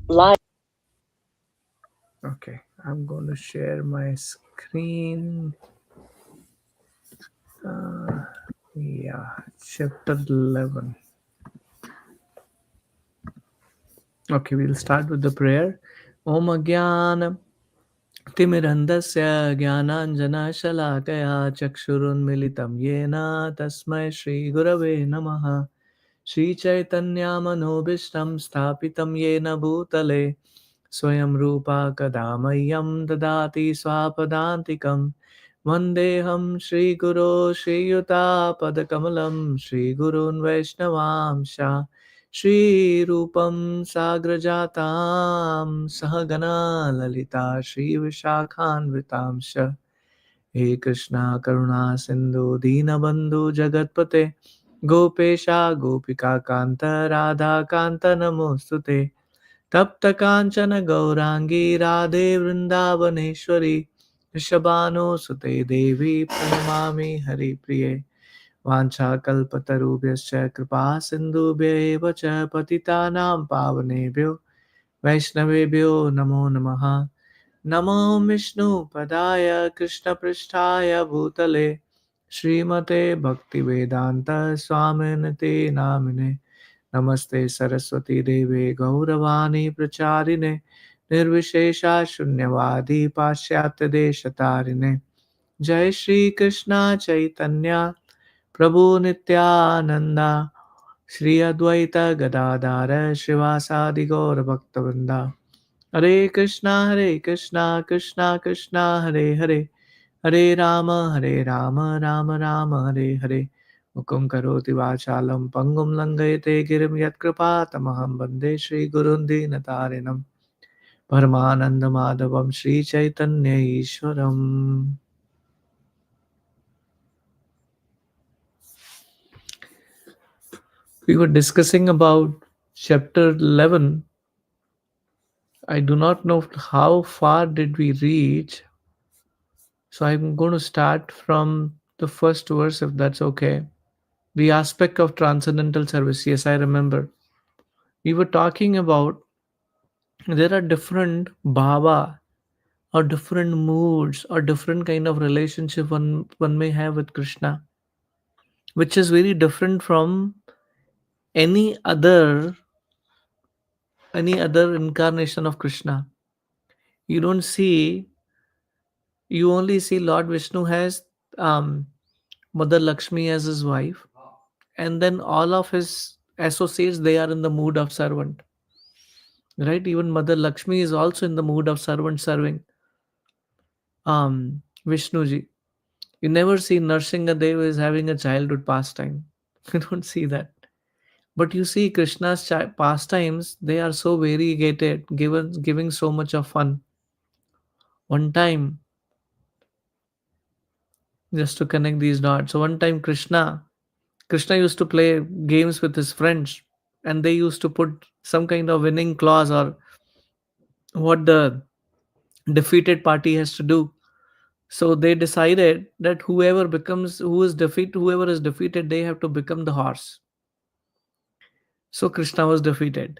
Live. Okay, I'm going to share my screen. Uh, yeah, chapter 11. Okay, we'll start with the prayer. Om Agyan तिमिरन्धस्य ज्ञानाञ्जनशलाकया चक्षुरुन्मिलितं येन तस्मै श्रीगुरवे नमः श्रीचैतन्यमनोभीष्टं स्थापितं येन भूतले स्वयं रूपा कदा मह्यं ददाति स्वापदान्तिकं वन्देऽहं श्रीगुरो श्रीयुतापदकमलं श्रीगुरून् वैष्णवांश श्रीरूपं साग्रजातां सहगना ललिता श्रीविशाखान्वितांश हे कृष्णा करुणा सिन्धु दीनबन्धु जगत्पते गोपेशा गोपिका कान्त राधा कान्त नमोऽस्तु ते तप्त काञ्चन गौराङ्गी राधे वृन्दावनेश्वरी वृषभानुसुते देवी प्रणमामि हरिप्रिये वाञ्छाकल्पतरुभ्यश्च कृपा सिन्धुभ्यैव च पतितानां पावनेभ्यो वैष्णवेभ्यो नमो नमः नमो विष्णुपदाय कृष्णपृष्ठाय भूतले श्रीमते भक्तिवेदान्त स्वामिनिते नामिने नमस्ते सरस्वती देवे गौरवाणी प्रचारिणे निर्विशेषा शून्यवादी पाश्चात्यदेशतारिणे जय श्री कृष्णा चैतन्य प्रभु नित्यानंदा श्री अद्वैत गदाधर श्रीवासादि गौर भक्तवृंदा हरे कृष्णा कृष्णा कृष्णा हरे हरे हरे राम राम राम हरे हरे मुकुं करोति वाचालं पंगुं लङ्घयते गिरिं यत्कृपातमहं वन्दे श्रीगुरुं दीनतारिणं परमानन्दमाधवं Sri Chaitanya ईश्वरम् We were discussing about chapter 11. I do not know how far did we reach, so I'm going to start from the first verse if that's okay. The aspect of transcendental service. Yes, I remember. We were talking about there are different bhava or different moods or different kind of relationship one may have with Krishna, which is very different from any other incarnation of Krishna. You don't see You only see Lord Vishnu has um, Mother Lakshmi as his wife, and then all of his associates they are in the mood of servant, right? Even Mother Lakshmi is also in the mood of servant serving Vishnuji. You never see Narsingadev is having a childhood pastime. You don't see that. But you see Krishna's pastimes, they are so variegated, giving so much of fun. One time, just to connect these dots. So one time Krishna used to play games with his friends, and they used to put some kind of winning clause or what the defeated party has to do. So they decided that whoever is defeated, they have to become the horse. So Krishna was defeated.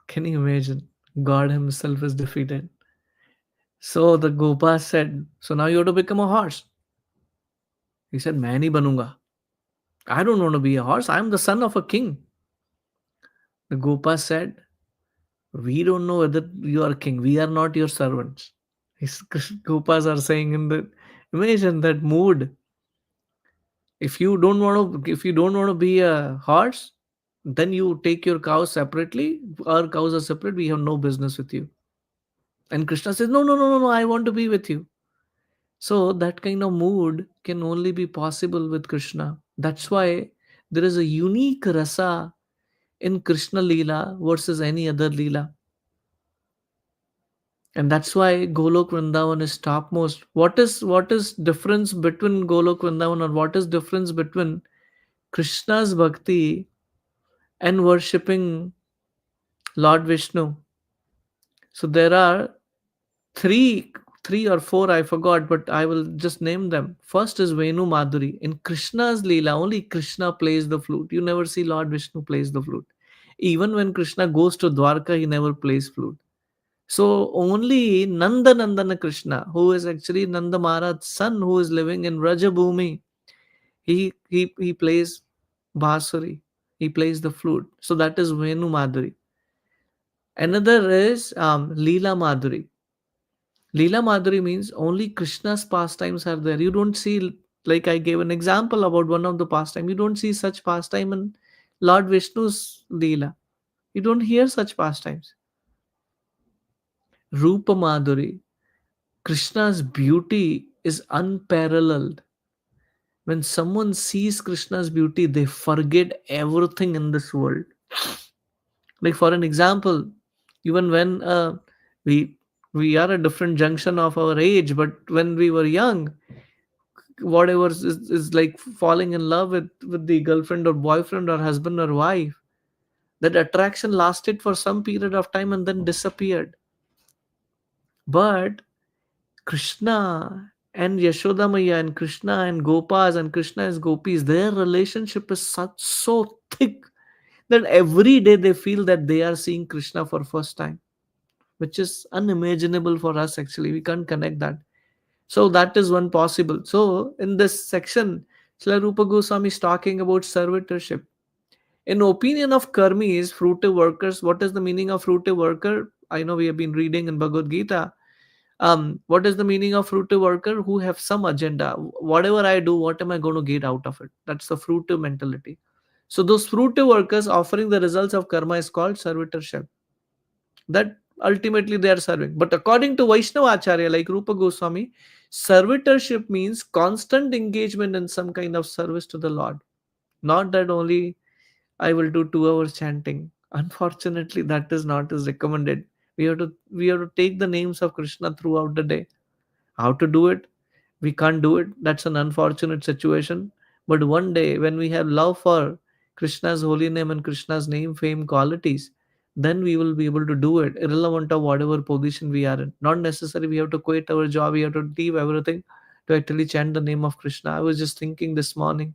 Can you imagine? God himself is defeated. So the Gopas said, "So now you have to become a horse." He said, "मैं नहीं बनूंगा. I don't want to be a horse. I am the son of a king." The Gopas said, "We don't know whether you are king. We are not your servants." His Gopas are saying in the imagine that mood. If you don't want to be a horse, then you take your cows separately. Our cows are separate. We have no business with you. And Krishna says, "No, no, no, no, no. I want to be with you." So that kind of mood can only be possible with Krishna. That's why there is a unique rasa in Krishna Leela versus any other Leela. And that's why Golok Vrindavan is topmost. What is difference between Golok Vrindavan, or what is difference between Krishna's bhakti and worshipping Lord Vishnu? So there are three three or four, I forgot, but I will just name them. First is Venu Madhuri. In Krishna's Leela, only Krishna plays the flute. You never see Lord Vishnu plays the flute. Even when Krishna goes to Dwarka, he never plays flute. So only Nanda Nandana Krishna, who is actually Nanda Maharaj's son, who is living in Rajabhumi, he plays basuri, he plays the flute. So that is Venu Madhuri. Another is Leela Madhuri. Leela Madhuri means only Krishna's pastimes are there. You don't see, like I gave an example about one of the pastime. You don't see such pastime in Lord Vishnu's Leela. You don't hear such pastimes. Rupa Madhuri. Krishna's beauty is unparalleled. When someone sees Krishna's beauty, they forget everything in this world. Like for an example, even when we we are a different junction of our age, but when we were young, whatever is like falling in love with the girlfriend or boyfriend or husband or wife, that attraction lasted for some period of time and then disappeared. But Krishna and Yashoda Maya and Krishna and Gopas and Krishna as gopis, their relationship is such so thick that every day they feel that they are seeing Krishna for first time, which is unimaginable for us actually. We can't connect that. So that is one possible. So in this section, Srila Rupa Goswami is talking about servitorship. In opinion of karmis, fruitive workers, what is the meaning of fruitive worker? I know we have been reading in Bhagavad Gita. What is the meaning of fruitive worker? Who have some agenda. Whatever I do, what am I going to get out of it? That's the fruitive mentality. So those fruitive workers offering the results of karma is called servitorship. That ultimately they are serving. But according to Vaishnava Acharya, like Rupa Goswami, servitorship means constant engagement in some kind of service to the Lord. Not that only I will do 2 hours chanting. Unfortunately, that is not as recommended. We have to take the names of Krishna throughout the day. How to do it? We can't do it. That's an unfortunate situation. But one day, when we have love for Krishna's holy name and Krishna's name, fame, qualities, then we will be able to do it, irrelevant of whatever position we are in. Not necessarily we have to quit our job, we have to leave everything to actually chant the name of Krishna. I was just thinking this morning,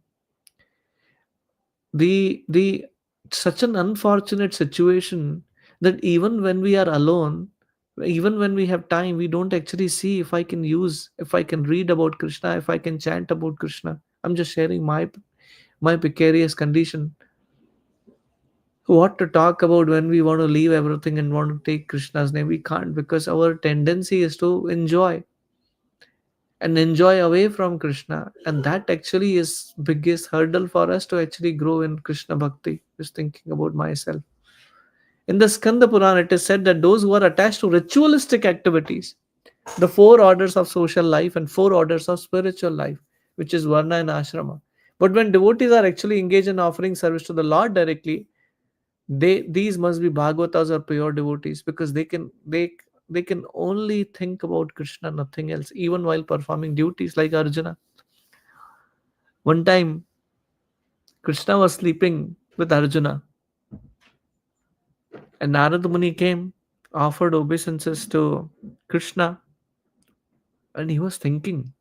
the such an unfortunate situation that even when we are alone, even when we have time, we don't actually see if I can read about Krishna, if I can chant about Krishna. I'm just sharing my precarious condition. What to talk about when we want to leave everything and want to take Krishna's name? We can't, because our tendency is to enjoy away from Krishna, and that actually is biggest hurdle for us to actually grow in Krishna bhakti. Just thinking about myself. In the Skanda Purana, it is said that those who are attached to ritualistic activities, the 4 orders of social life and 4 orders of spiritual life, which is Varna and Ashrama. But when devotees are actually engaged in offering service to the Lord directly, these must be Bhagavatas or pure devotees, because they can only think about Krishna, nothing else, even while performing duties like Arjuna. One time, Krishna was sleeping with Arjuna, and Narada Muni came, offered obeisances to Krishna, and he was thinking,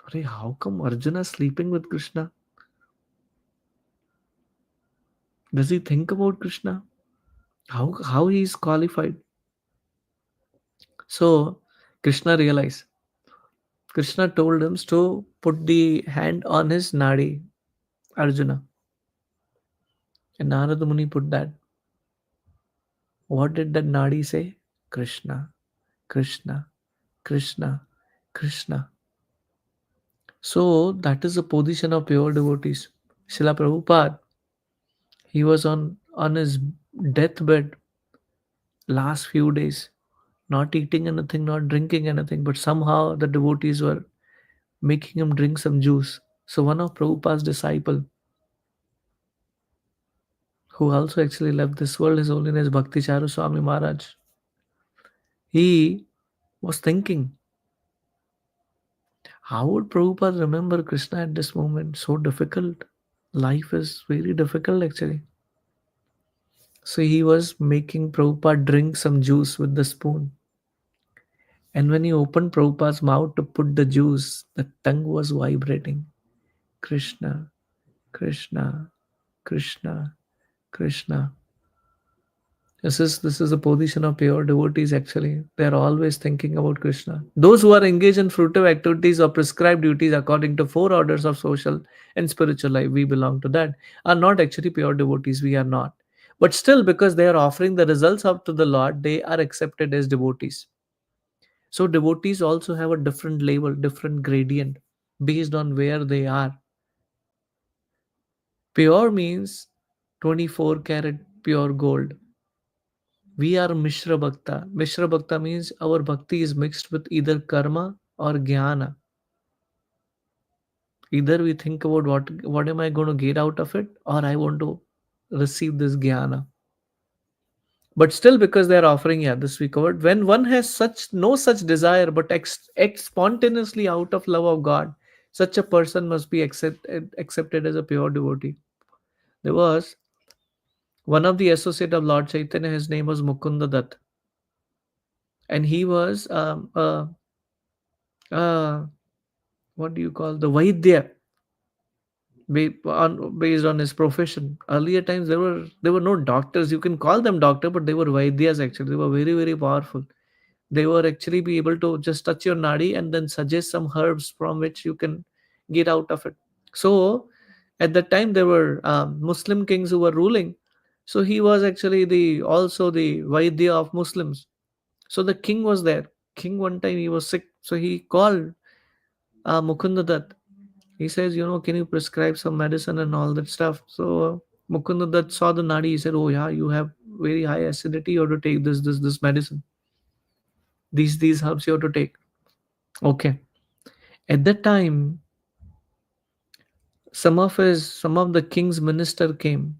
"Arey, how come Arjuna is sleeping with Krishna? Does he think about Krishna? How he is qualified?" So Krishna realized. Krishna told him to put the hand on his nadi, Arjuna. And Narada Muni put that. What did that nadi say? Krishna, Krishna, Krishna, Krishna. So that is the position of pure devotees. Srila Prabhupada, he was on his deathbed last few days, not eating anything, not drinking anything, but somehow the devotees were making him drink some juice. So one of Prabhupada's disciple, who also actually left this world, His Holiness Bhakti Charu Swami Maharaj, he was thinking, how would Prabhupada remember Krishna at this moment? So difficult. Life is very difficult actually. So he was making Prabhupada drink some juice with the spoon. And when he opened Prabhupada's mouth to put the juice, the tongue was vibrating. Krishna, Krishna, Krishna, Krishna. This is the position of pure devotees actually. They are always thinking about Krishna. Those who are engaged in fruitive activities or prescribed duties according to four orders of social and spiritual life, we belong to that, are not actually pure devotees. We are not. But still, because they are offering the results up to the Lord, they are accepted as devotees. So devotees also have a different level, different gradient based on where they are. Pure means 24 karat pure gold. We are Mishra Bhakta. Mishra Bhakta means our bhakti is mixed with either karma or jnana. Either we think about what am I going to get out of it, or I want to receive this jnana. But still, because they are offering, yeah, this we covered. When one has such no such desire, but acts spontaneously out of love of God, such a person must be accepted as a pure devotee. There was one of the associate of Lord Chaitanya. His name was Mukunda Dutt, and he was uh, what do you call the Vaidya based on his profession. Earlier times there were no doctors. You can call them doctor, but they were Vaidyas actually. They were very very powerful. They were actually be able to just touch your nadi and then suggest some herbs from which you can get out of it. So at that time there were Muslim kings who were ruling. So he was actually the also the Vaidya of Muslims. So the king was there. King one time he was sick, so he called Mukunda Dutt. He says, can you prescribe some medicine and all that stuff? So Mukunda Dutt saw the nadi. He said, oh yeah, you have very high acidity. You have to take this medicine. These herbs you have to take. Okay. At that time, some of the king's minister came,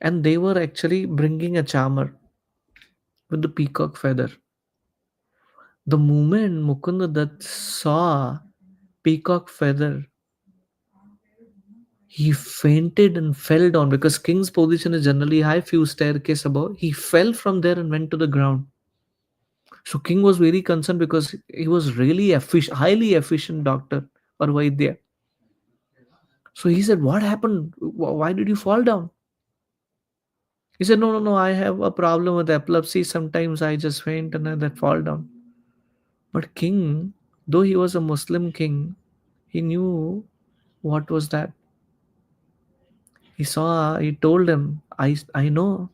and they were actually bringing a charmer with the peacock feather. The moment Mukunda Dutt saw peacock feather, he fainted and fell down because king's position is generally high, few staircase above. He fell from there and went to the ground. So king was very concerned because he was really highly efficient doctor or Vaidya. So he said, "What happened? Why did you fall down?" He said, "No, no, no. I have a problem with epilepsy. Sometimes I just faint and then fall down." But king, though he was a Muslim king, he knew what was that. He told him, I know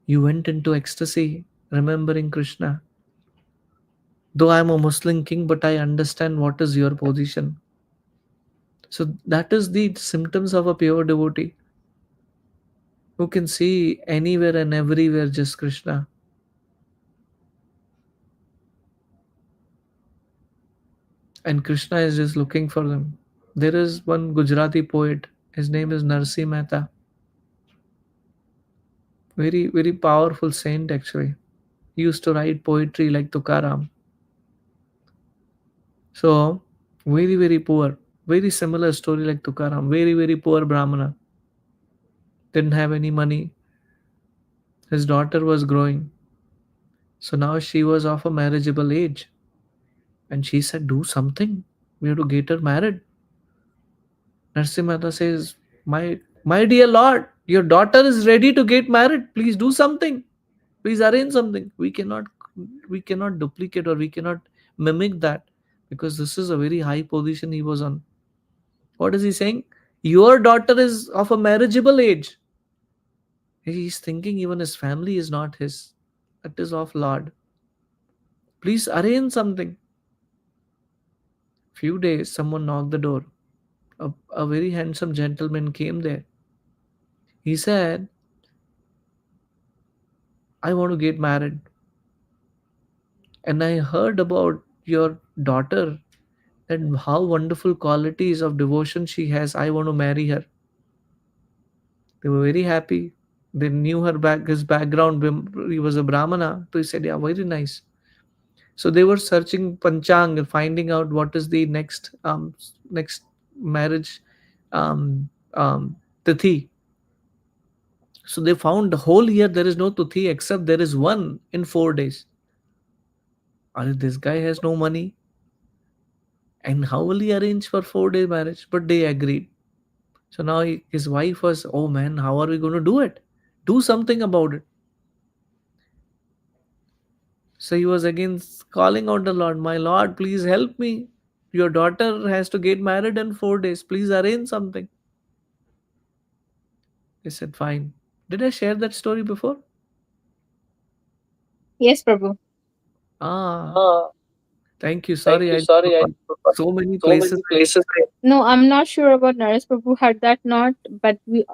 you went into ecstasy remembering Krishna. Though I am a Muslim king, but I understand what is your position. So that is the symptoms of a pure devotee who can see anywhere and everywhere just Krishna. And Krishna is just looking for them. There is one Gujarati poet, his name is Narsi Mehta. Very, very powerful saint actually. He used to write poetry like Tukaram. So, very, very poor. Very similar story like Tukaram. Very, very poor Brahmana. Didn't have any money. His daughter was growing. So now she was of a marriageable age. And she said, do something. We have to get her married. Narsimha says, my dear Lord, your daughter is ready to get married. Please do something. Please arrange something. We cannot duplicate or we cannot mimic that because this is a very high position he was on. What is he saying? Your daughter is of a marriageable age. He's thinking even his family is not his. It is of Lord. Please arrange something. Few days, someone knocked the door. A very handsome gentleman came there. He said, I want to get married. And I heard about your daughter and how wonderful qualities of devotion she has. I want to marry her. They were very happy. They knew his background. He was a Brahmana. So he said, yeah, very nice. So they were searching Panchang and finding out what is the next marriage um, tithi. So they found the whole year there is no tithi except there is one in 4 days. And this guy has no money. And how will he arrange for 4 day marriage? But they agreed. So now his wife was, oh man, how are we going to do it? Do something about it. So he was again calling out the Lord, "My Lord, please help me. Your daughter has to get married in 4 days. Please arrange something." He said, "Fine." Did I share that story before? Yes, Prabhu. Ah, Ah, thank you. thank Sorry, you. I Sorry, I forgot. So many so places. many places. No, I'm not sure about Naresh Prabhu had that not, but we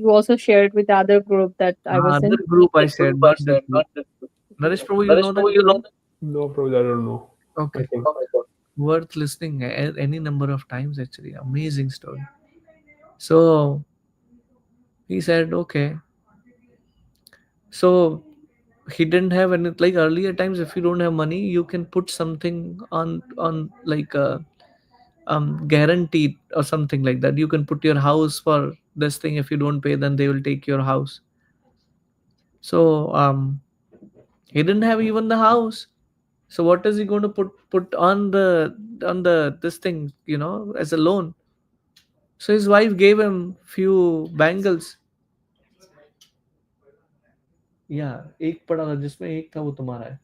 you also shared with the other group that I was Other in. group I That shared, group I not this shared, group. not this group. Naresh Prabhu, you Naresh know that Prabhu, you story? know that? No, probably I don't know. Okay. Nothing. Oh my God. Worth listening any number of times, actually. Amazing story. So he said, okay. So he didn't have any, like earlier times, if you don't have money, you can put something on like guaranteed or something like that. You can put your house for this thing. If you don't pay, then they will take your house. So he didn't have even the house. So what is he going to put on the this thing, as a loan? So his wife gave him few bangles. या एक पड़ा था जिसमें एक था वो तुम्हारा है.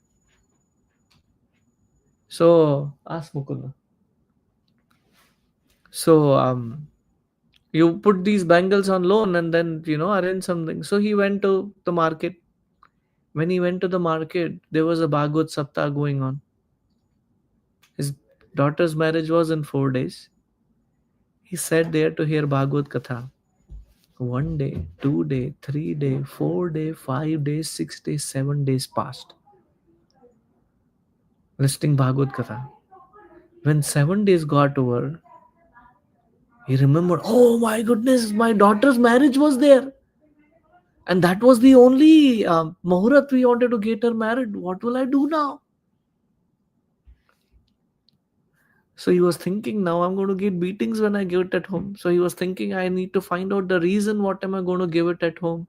So ask Mukunda. So you put these bangles on loan and then arrange something. So he went to the market. When he went to the market, there was a Bhagavad Saptah going on. His daughter's marriage was in 4 days. He sat there to hear Bhagavad Katha. 1 day, 2 day, 3 day, 4 day, 5 days, 6 days, 7 days passed. Listening Bhagavad Katha. When 7 days got over, he remembered, oh my goodness, my daughter's marriage was there. And that was the only Muhurat we wanted to get her married. What will I do now? So he was thinking, now I'm going to get beatings when I give it at home. So he was thinking, I need to find out the reason what am I going to give it at home.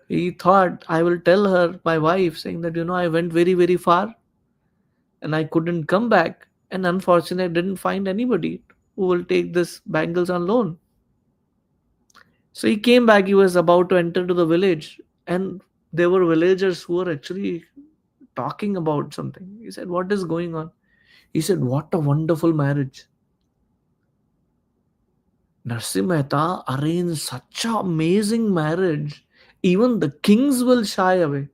He thought, I will tell her, my wife, saying that, I went very, very far and I couldn't come back. And unfortunately, I didn't find anybody who will take this bangles on loan. So he came back. He was about to enter to the village, and there were villagers who were actually talking about something. He said, "What is going on?" He said, "What a wonderful marriage! Narsim Mehta arranged such an amazing marriage. Even the kings will shy away.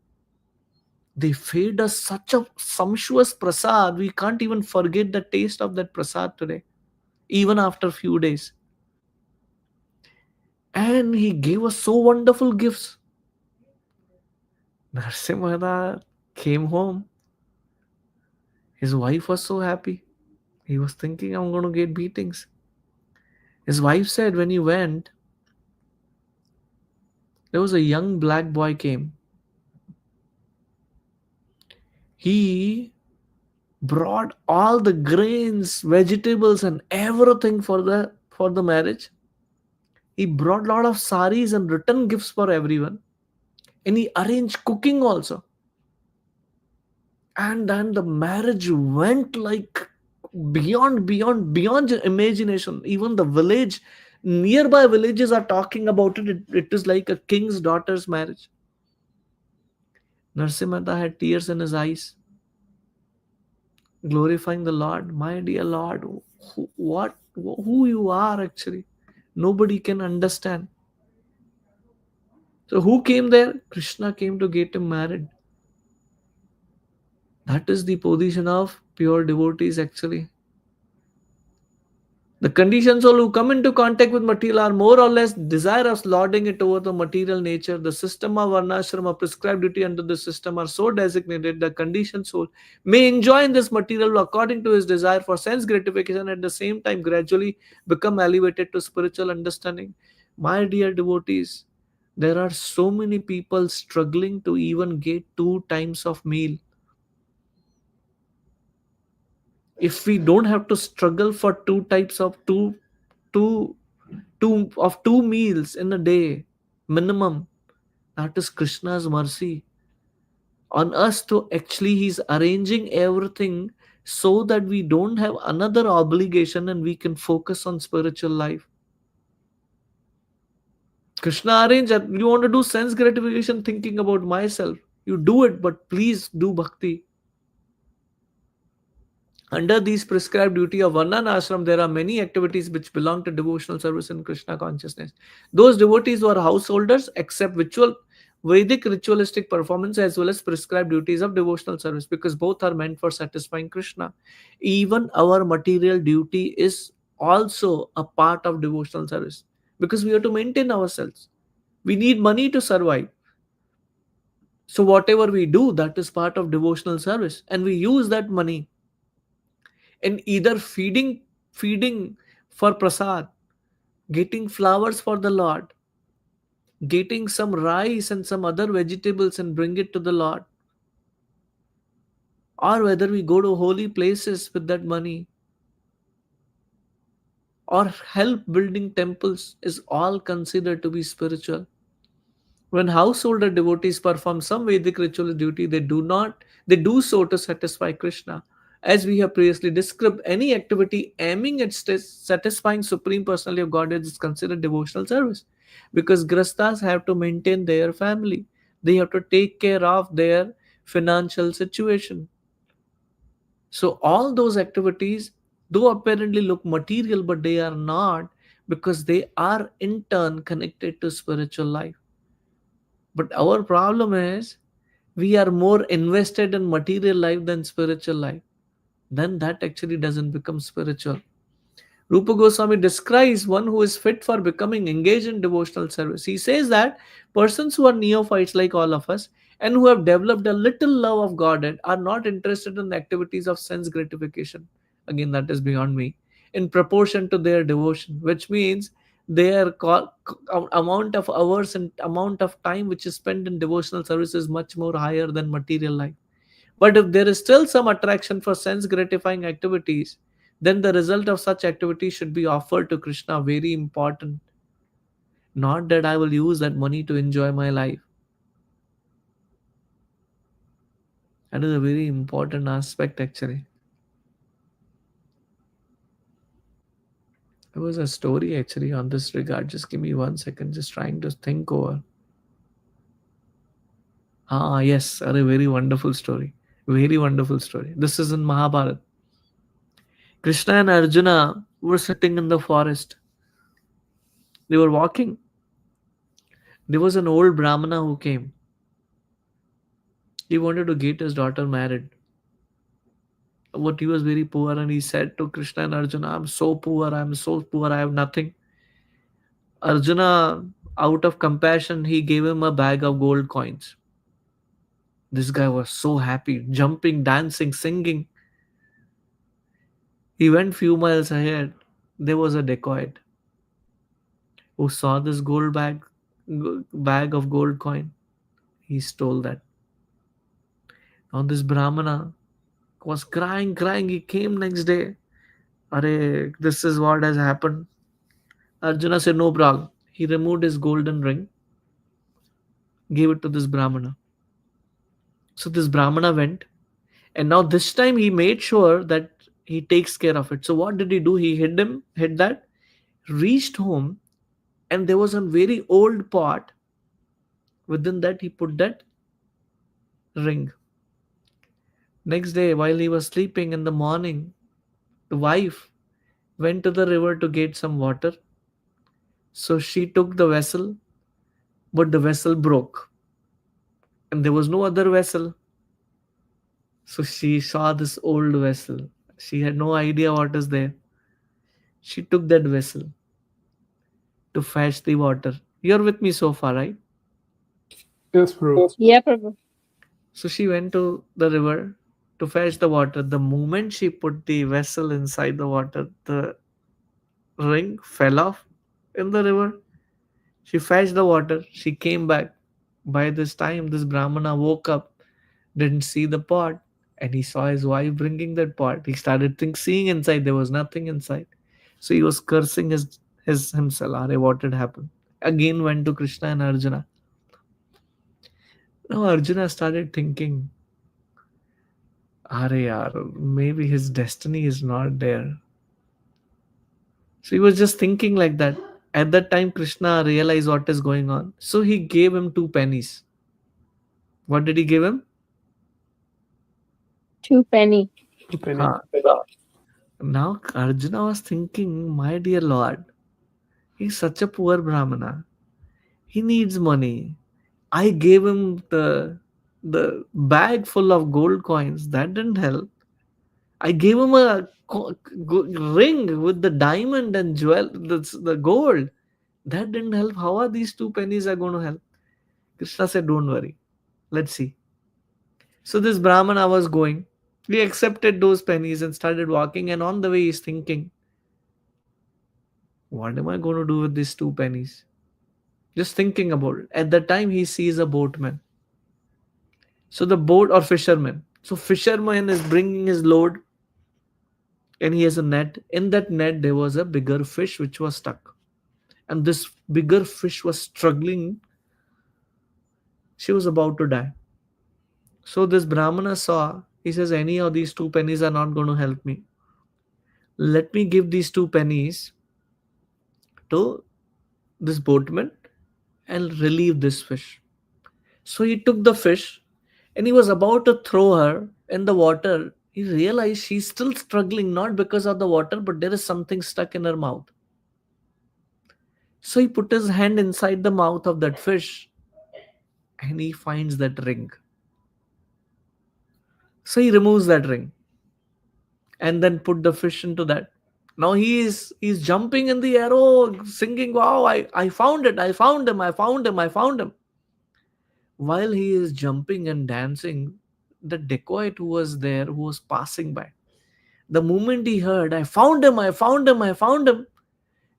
They fed us such a sumptuous prasad. We can't even forget the taste of that prasad today, even after few days. And he gave us so wonderful gifts." Narsim Mehta came home. His wife was so happy. He was thinking, I'm going to get beatings. His wife said when he went, there was a young black boy came. He brought all the grains, vegetables, and everything for the marriage. He brought a lot of saris and return gifts for everyone. And he arranged cooking also. And then the marriage went like beyond imagination. Even the village, nearby villages are talking about it. It is like a king's daughter's marriage. Narsimata had tears in his eyes, glorifying the Lord. My dear Lord, who you are actually, nobody can understand. So who came there? Krishna came to get him married. That is the position of pure devotees actually. The conditioned soul who come into contact with material are more or less desirous, lording it over the material nature. The system of varnashrama, prescribed duty under the system are so designated the conditioned soul may enjoy in this material according to his desire for sense gratification, at the same time gradually become elevated to spiritual understanding. My dear devotees, there are so many people struggling to even get 2 times of meal. If we don't have to struggle for two types of two two meals in a day minimum, that is Krishna's mercy on us. To actually he's arranging everything so that we don't have another obligation and we can focus on spiritual life. Krishna arranged that you want to do sense gratification thinking about myself, You do it, but please do bhakti. Under these prescribed duty of Varna and ashram, there are many activities which belong to devotional service in Krishna consciousness. Those devotees who are householders accept Vedic ritualistic performance as well as prescribed duties of devotional service, because both are meant for satisfying Krishna. Even our material duty is also a part of devotional service, because we have to maintain ourselves. We need money to survive. So whatever we do, that is part of devotional service, and we use that money in either feeding for prasad, getting flowers for the Lord, getting some rice and some other vegetables and bring it to the Lord, or whether we go to holy places with that money or help building temples, is all considered to be spiritual. When householder devotees perform some Vedic ritual duty, they do so to satisfy Krishna. As we have previously described, any activity aiming at satisfying Supreme Personality of Godhead is considered devotional service, because grastas have to maintain their family. They have to take care of their financial situation. So all those activities, though apparently look material, but they are not, because they are in turn connected to spiritual life. But our problem is we are more invested in material life than spiritual life. Then that actually doesn't become spiritual. Rupa Goswami describes one who is fit for becoming engaged in devotional service. He says that persons who are neophytes like all of us and who have developed a little love of Godhead are not interested in the activities of sense gratification. Again, that is beyond me. In proportion to their devotion, which means their amount of hours and amount of time which is spent in devotional service is much more higher than material life. But if there is still some attraction for sense gratifying activities, then the result of such activities should be offered to Krishna. Very important. Not that I will use that money to enjoy my life. That is a very important aspect actually. There was a story actually on this regard. Just give me 1 second, just trying to think over. Ah, yes, a very wonderful story. Very wonderful story. This is in Mahabharata. Krishna and Arjuna were sitting in the forest. They were walking. There was an old Brahmana who came. He wanted to get his daughter married. But he was very poor, and he said to Krishna and Arjuna, I'm so poor, I have nothing. Arjuna, out of compassion, he gave him a bag of gold coins. This guy was so happy, jumping, dancing, singing. He went few miles ahead. There was a dacoit who saw this bag of gold coin. He stole that. Now this Brahmana was crying. He came next day. Are, this is what has happened. Arjuna said, no problem. He removed his golden ring, gave it to this Brahmana. So this Brahmana went, and now this time he made sure that he takes care of it. So what did he do? He hid that, reached home, and there was a very old pot. Within that, he put that ring. Next day, while he was sleeping in the morning, the wife went to the river to get some water. So she took the vessel, but the vessel broke, and there was no other vessel. So she saw this old vessel. She had no idea what is there. She took that vessel to fetch the water. You're with me so far, right? Yes, bro. Yeah, Prabhu. So she went to the river to fetch the water. The moment she put the vessel inside the water, the ring fell off in the river. She fetched the water. She came back. By this time, this Brahmana woke up, didn't see the pot, and he saw his wife bringing that pot. He started seeing inside. There was nothing inside. So he was cursing his himself. Are, what had happened? Again went to Krishna and Arjuna. Now Arjuna started thinking, Are yaar, maybe his destiny is not there. So he was just thinking like that. At that time, Krishna realized what is going on. So he gave him 2 pennies. What did he give him? Two penny. Two penny. Huh. Now Arjuna was thinking, my dear Lord, he's such a poor Brahmana. He needs money. I gave him the bag full of gold coins. That didn't help. I gave him a ring with the diamond and the gold. That didn't help. How are these two pennies are going to help? Krishna said, don't worry. Let's see. So this Brahmana was going. He accepted those pennies and started walking. And on the way, he's thinking, what am I going to do with these two pennies? Just thinking about it. At that time, he sees a boatman. So the boat or fisherman. So fisherman is bringing his load and he has a net. In that net, there was a bigger fish which was stuck. And this bigger fish was struggling. She was about to die. So this Brahmana saw, he says, any of these two pennies are not going to help me. Let me give these two pennies to this boatman and relieve this fish. So he took the fish and he was about to throw her in the water. He realized she's still struggling, not because of the water, but there is something stuck in her mouth. So he put his hand inside the mouth of that fish and he finds that ring. So he removes that ring and then put the fish into that. Now he's jumping in the air, oh, singing, wow, I found it, I found him, I found him, I found him. While he is jumping and dancing, the dacoit who was there, who was passing by, the moment he heard, I found him, I found him, I found him,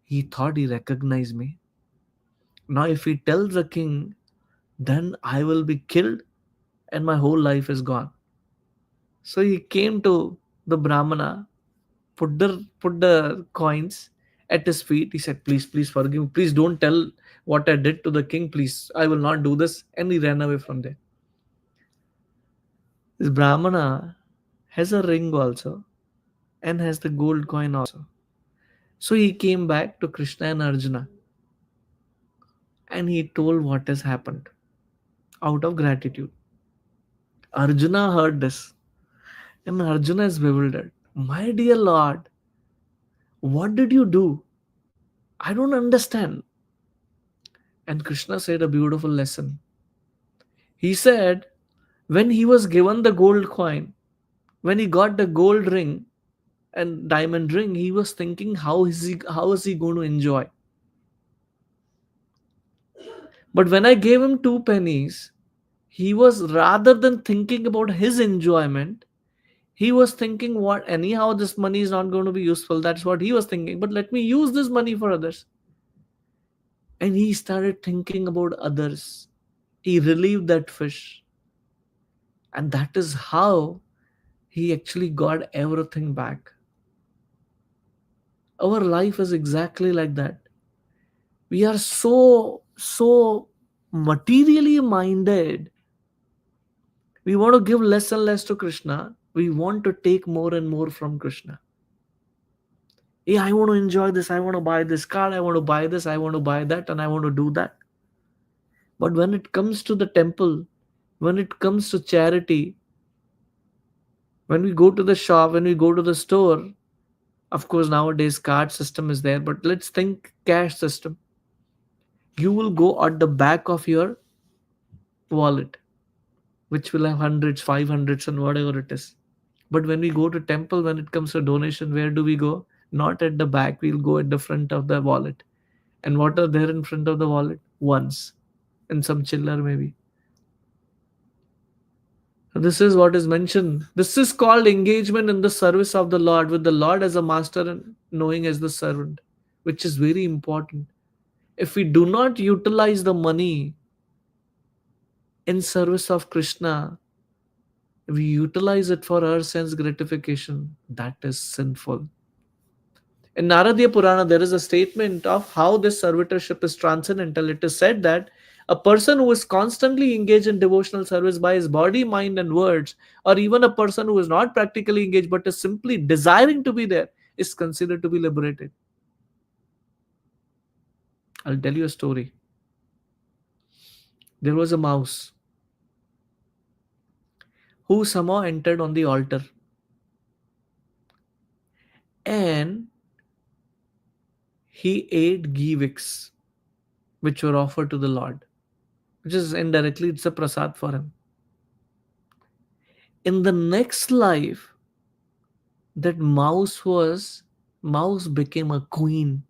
he thought he recognized me. Now, if he tells the king, then I will be killed and my whole life is gone. So he came to the Brahmana, put the coins at his feet. He said, please, please forgive me. Please don't tell what I did to the king. Please, I will not do this. And he ran away from there. This Brahmana has a ring also and has the gold coin also. So he came back to Krishna and Arjuna and he told what has happened out of gratitude. Arjuna heard this and Arjuna is bewildered. My dear Lord, what did you do? I don't understand. And Krishna said a beautiful lesson. He said, when he was given the gold coin, when he got the gold ring and diamond ring, he was thinking, how is he going to enjoy? But when I gave him two pennies, he was, rather than thinking about his enjoyment, he was thinking, what, anyhow this money is not going to be useful. That's what he was thinking. But let me use this money for others. And he started thinking about others. He relieved that fish. And that is how he actually got everything back. Our life is exactly like that. We are so materially minded. We want to give less and less to Krishna. We want to take more and more from Krishna. Yeah, I want to enjoy this. I want to buy this car. I want to buy this. I want to buy that. And I want to do that. But when it comes to the temple, when it comes to charity, when we go to the shop, when we go to the store, of course, nowadays card system is there, but let's think cash system. You will go at the back of your wallet, which will have hundreds, 500s, and whatever it is. But when we go to temple, when it comes to donation, where do we go? Not at the back. We'll go at the front of the wallet. And what are there in front of the wallet? Ones and some chiller maybe. This is what is mentioned. This is called engagement in the service of the Lord, with the Lord as a master and knowing as the servant, which is very important. If we do not utilize the money in service of Krishna, we utilize it for our sense gratification, that is sinful. In Naradiya Purana, there is a statement of how this servitorship is transcendental. It is said that a person who is constantly engaged in devotional service by his body, mind, and words, or even a person who is not practically engaged but is simply desiring to be there, is considered to be liberated. I'll tell you a story. There was a mouse. who somehow entered on the altar, and he ate givics which were offered to the Lord, which is indirectly it's a prasad for him. In the next life, that mouse became a queen.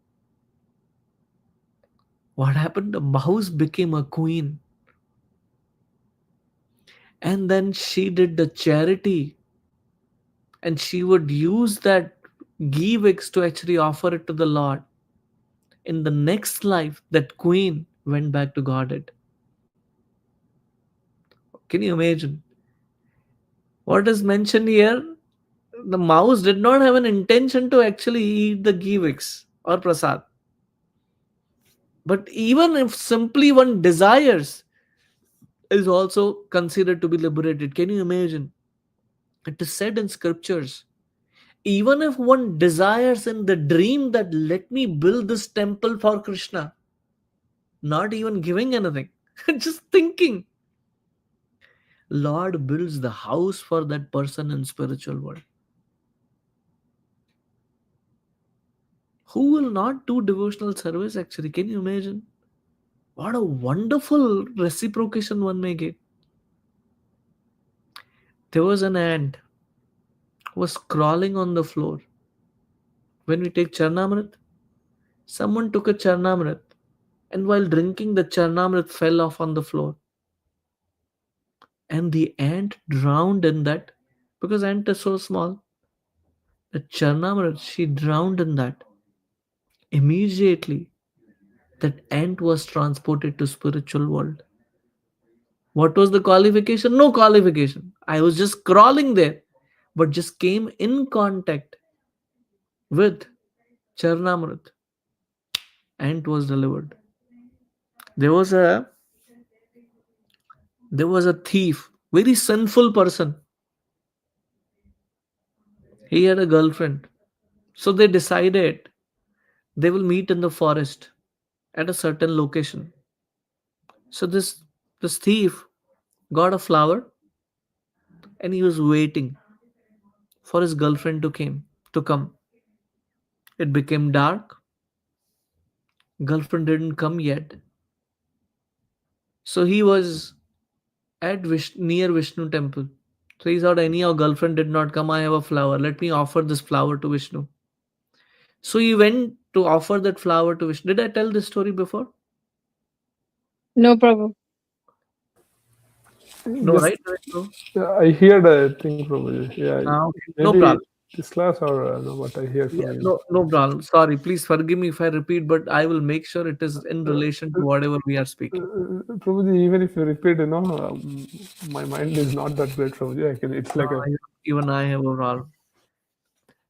What happened? The mouse became a queen, and then she did the charity, and she would use that givics to actually offer it to the Lord. In the next life, that queen went back to Godhead. Can you imagine? What is mentioned here? The mouse did not have an intention to actually eat the givics or prasad. But even if simply one desires, is also considered to be liberated. Can you imagine? It is said in scriptures, even if one desires in the dream that let me build this temple for Krishna, not even giving anything, just thinking, Lord builds the house for that person in spiritual world. Who will not do devotional service actually? Can you imagine? What a wonderful reciprocation one may get. There was an ant who was crawling on the floor. When we take Charnamrit, someone took a Charnamrit, and while drinking, the Charnamrit fell off on the floor. And the ant drowned in that, because ant is so small. The Charnamrit, she drowned in that. Immediately, that ant was transported to spiritual world. What was the qualification? No qualification. I was just crawling there, but just came in contact with Charnamrit. Ant was delivered. There was a there was a thief, very sinful person. He had a girlfriend. So they decided they will meet in the forest at a certain location. So this thief got a flower, and he was waiting for his girlfriend to come. It became dark. Girlfriend didn't come yet. So he was at near Vishnu temple. So he thought, any of girlfriend did not come. I have a flower. Let me offer this flower to Vishnu. So he went to offer that flower to Vishnu. Did I tell this story before? No, Prabhu. No, Just right? No. I heard a thing from you. Yeah, Okay. No maybe problem. this class or no, what I hear Yeah, from you. no problem. Sorry, please forgive me if I repeat, but I will make sure it is in Uh, relation to whatever we are speaking. Probably even if you repeat, my mind is not that great from you. I can. It's like a Even I have a problem.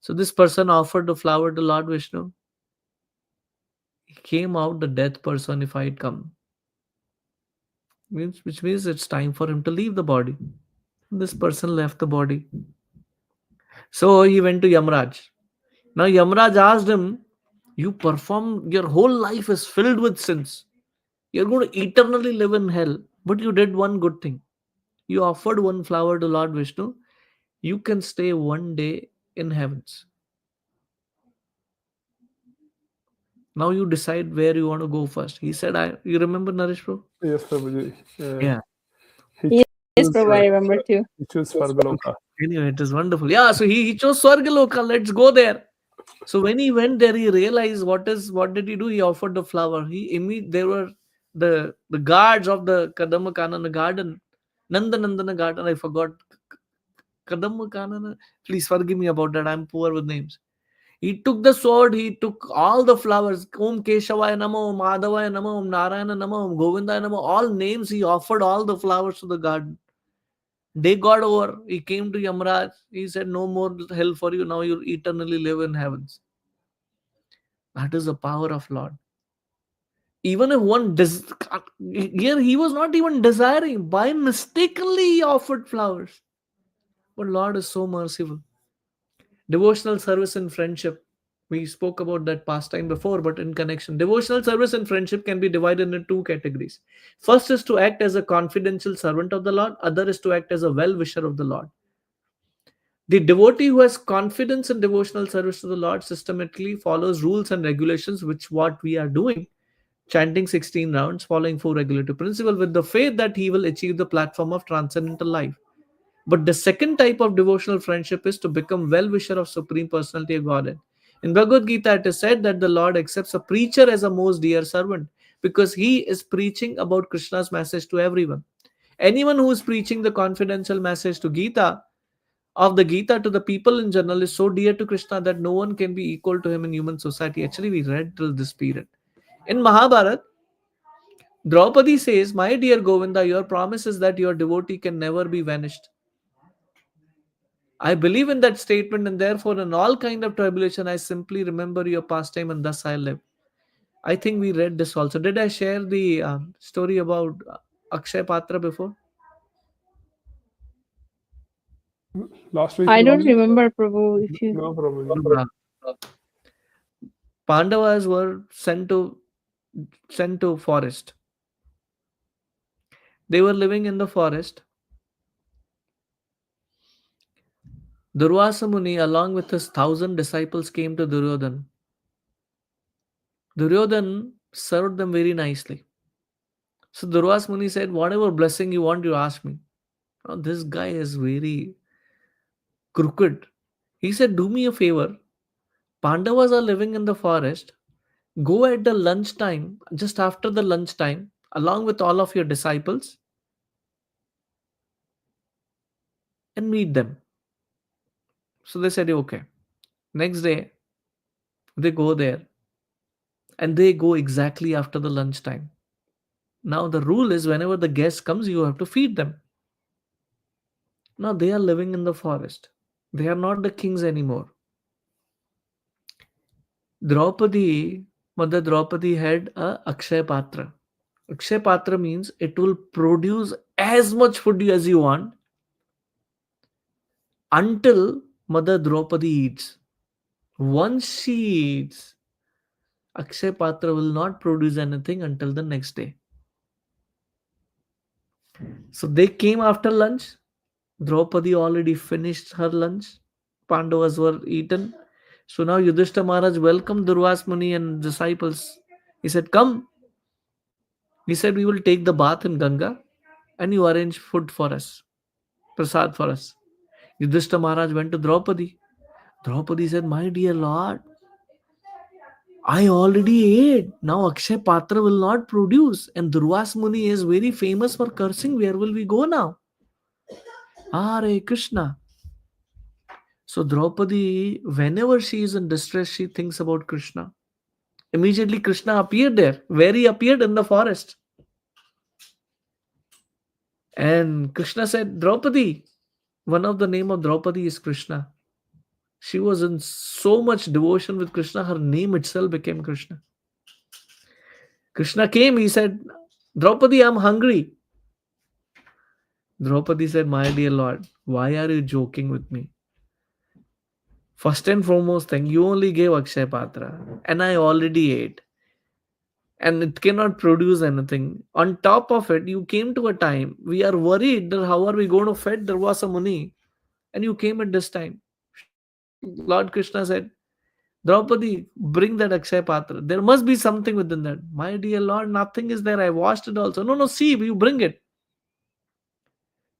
So this person offered the flower to Lord Vishnu. He came out the death personified come. Which means it's time for him to leave the body. This person left the body. So he went to Yamraj. Now Yamraj asked him, you perform, your whole life is filled with sins. You're going to eternally live in hell. But you did one good thing. You offered one flower to Lord Vishnu. You can stay one day in heavens. Now you decide where you want to go first. He said, you remember Naresh bro? yes, Prabhuji. Yeah. He Yes, choose Prabhu, I remember too. he choose Svargaloka. Anyway, it is wonderful. Yeah, so he chose Swargaloka. Let's go there. So when he went there, he realized what did he do? He offered the flower. There were the guards of the Kadamba Kanana garden, Nandana garden. I forgot Kadamba Kanana. Please forgive me about that. I'm poor with names. He took the sword. He took all the flowers. Om Keshavaya Namo, Om Madhavaya Namo, Om Narayana Namo, Om Govindaya Namo. All names. He offered all the flowers to the garden. They got over. He came to Yamraj. He said, no more hell for you. Now you'll eternally live in heavens. That is the power of Lord. Even if here he was not even desiring, by mistakenly he offered flowers. But Lord is so merciful. Devotional service and friendship. We spoke about that pastime before, but in connection, devotional service and friendship can be divided into two categories. First is to act as a confidential servant of the Lord, other is to act as a well wisher of the Lord. The devotee who has confidence in devotional service to the Lord systematically follows rules and regulations, which what we are doing, chanting 16 rounds, following four regulative principles, with the faith that he will achieve the platform of transcendental life. But the second type of devotional friendship is to become well-wisher of Supreme Personality of Godhead. In Bhagavad Gita, it is said that the Lord accepts a preacher as a most dear servant because he is preaching about Krishna's message to everyone. Anyone who is preaching the confidential message to Gita of the Gita to the people in general is so dear to Krishna that no one can be equal to him in human society. Actually, we read till this period. In Mahabharata, Draupadi says, "My dear Govinda, your promise is that your devotee can never be vanished. I believe in that statement, and therefore, in all kind of tribulation, I simply remember your pastime, and thus I live." I think we read this also. Did I share the story about Akshay Patra before? Last week I don't probably. remember, Prabhu. If you No problem. Uh, Pandavas were sent to forest. They were living in the forest. Durvasa Muni, along with his 1,000 disciples, came to Duryodhan. Duryodhan served them very nicely. So Durvasa Muni said, "Whatever blessing you want, you ask me." Now, this guy is very crooked. He said, "Do me a favor. Pandavas are living in the forest. Go at the lunchtime, just after the lunchtime, along with all of your disciples, and meet them." So they said, "Okay." Next day, they go there and they go exactly after the lunchtime. Now, the rule is whenever the guest comes, you have to feed them. Now, they are living in the forest. They are not the kings anymore. Draupadi, Mother Draupadi had a Akshay Patra. Akshay Patra means it will produce as much food as you want until Mother Draupadi eats. Once she eats, Akshay Patra will not produce anything until the next day. So they came after lunch. Draupadi already finished her lunch. Pandavas were eaten. So now Yudhishthira Maharaj welcomed Durvas Muni and disciples. He said, "Come." He said, "We will take the bath in Ganga and you arrange food for us, prasad for us." Yudhishthira Maharaj went to Draupadi. Draupadi said, "My dear Lord, I already ate. Now Akshay Patra will not produce. And Durvas Muni is very famous for cursing. Where will we go now?" Hare Krishna. So Draupadi, whenever she is in distress, she thinks about Krishna. Immediately Krishna appeared there, where he appeared in the forest. And Krishna said, "Draupadi." One of the name of Draupadi is Krishna. She was in so much devotion with Krishna, her name itself became Krishna. Krishna came, he said, "Draupadi, I'm hungry." Draupadi said, "My dear Lord, why are you joking with me? First and foremost thing, you only gave Akshay Patra, and I already ate, and it cannot produce anything. On top of it, you came to a time we are worried that how are we going to feed Durvasa Muni, and you came at this time." Lord Krishna said, "Draupadi, bring that Akshay Patra. There must be something within that." "My dear Lord, nothing is there. I washed it also." "No, no, see, you bring it."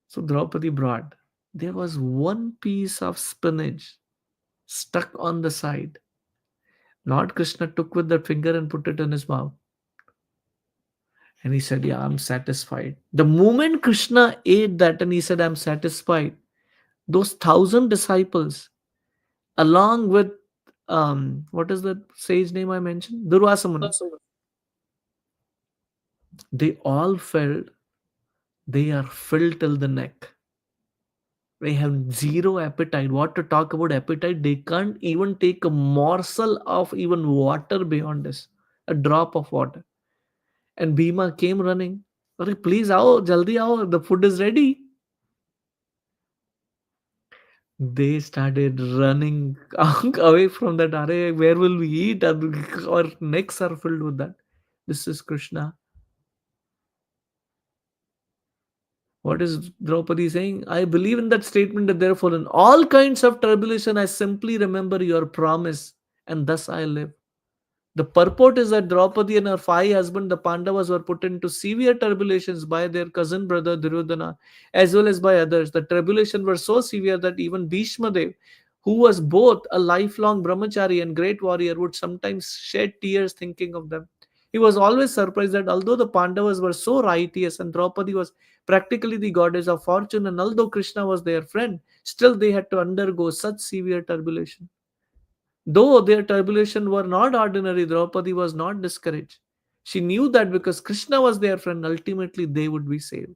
So Draupadi brought. There was one piece of spinach stuck on the side. Lord Krishna took with that finger and put it in his mouth. And he said, "Yeah, I'm satisfied." The moment Krishna ate that and he said, "I'm satisfied," those 1,000 disciples, along with what is that sage name I mentioned? Durvasa Muni. They all felt they are filled till the neck. They have zero appetite. What to talk about appetite? They can't even take a morsel of even water beyond this. A drop of water. And Bhima came running. "Arey, please, aao, jaldi aao, the food is ready." They started running away from that. Array, where will we eat? And our necks are filled with that. This is Krishna. What is Draupadi saying? I believe in that statement that therefore, in all kinds of tribulation, I simply remember your promise, and thus I live. The purport is that Draupadi and her five husbands, the Pandavas, were put into severe tribulations by their cousin brother Duryodhana, as well as by others. The tribulation were so severe that even Bhishma Dev, who was both a lifelong brahmachari and great warrior, would sometimes shed tears thinking of them. He was always surprised that although the Pandavas were so righteous and Draupadi was practically the goddess of fortune, and although Krishna was their friend, still they had to undergo such severe tribulation. Though their tribulation were not ordinary, Draupadi was not discouraged. She knew that because Krishna was their friend, ultimately they would be saved.